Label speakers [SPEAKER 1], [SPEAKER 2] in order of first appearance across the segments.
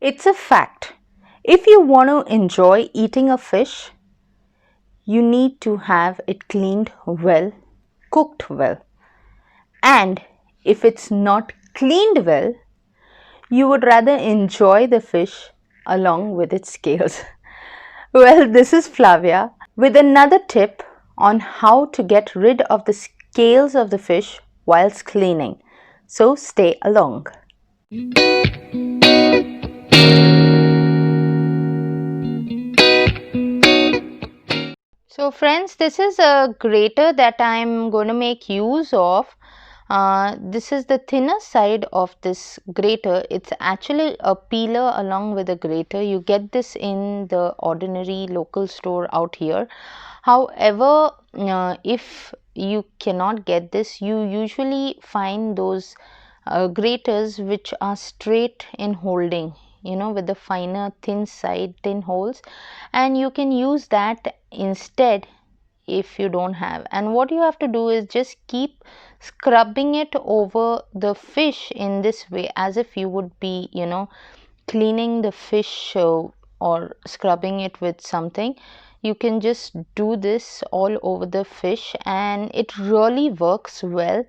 [SPEAKER 1] It's a fact. If you want to enjoy eating a fish, you need to have it cleaned well, cooked well. And if it's not cleaned well, you would rather enjoy the fish along with its scales. Well, this is Flavia with another tip on how to get rid of the scales of the fish whilst cleaning. So stay along. So friends, this is a grater that I'm going to make use of. This is the thinner side of this grater. It's actually a peeler along with a grater. You get this in the ordinary local store out here. However, if you cannot get this, you usually find those graters which are straight in holding, with the finer thin side, thin holes, and you can use that instead if you don't have. And what you have to do is just keep scrubbing it over the fish in this way, as if you would be cleaning the fish or scrubbing it with something. You can just do this all over the fish and it really works well.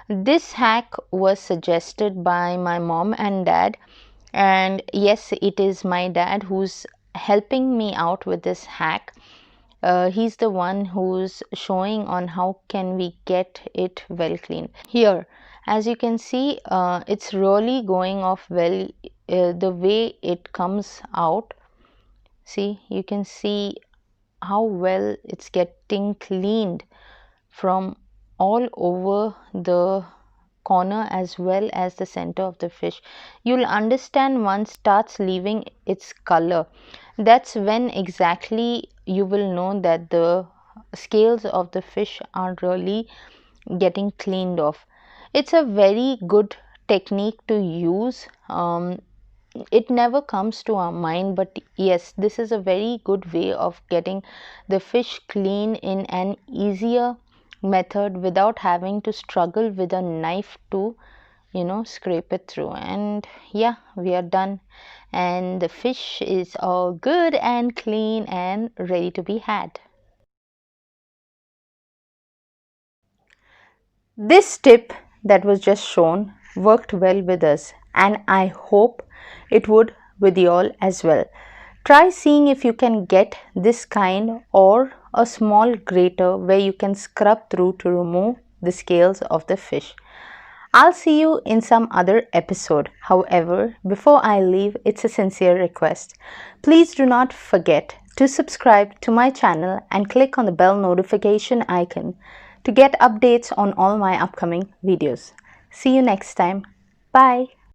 [SPEAKER 1] This hack was suggested by my mom and dad, and yes, it is my dad who's helping me out with this hack. He's the one who's showing on how can we get it well cleaned. Here, as you can see, it's really going off well. The way it comes out, see, you can see how well it's getting cleaned from all over the corner as well as the center of the fish. You'll understand once starts leaving its color. That's when exactly you will know that the scales of the fish are really getting cleaned off. It's a very good technique to use. It never comes to our mind, but yes, this is a very good way of getting the fish clean in an easier method without having to struggle with a knife to scrape it through. And yeah, we are done, and the fish is all good and clean and ready to be had. This tip that was just shown worked well with us, and I hope it would with you all as well. Try seeing if you can get this kind or a small grater where you can scrub through to remove the scales of the fish. I'll see you in some other episode. However, before I leave, it's a sincere request. Please do not forget to subscribe to my channel and click on the bell notification icon to get updates on all my upcoming videos. See you next time. Bye.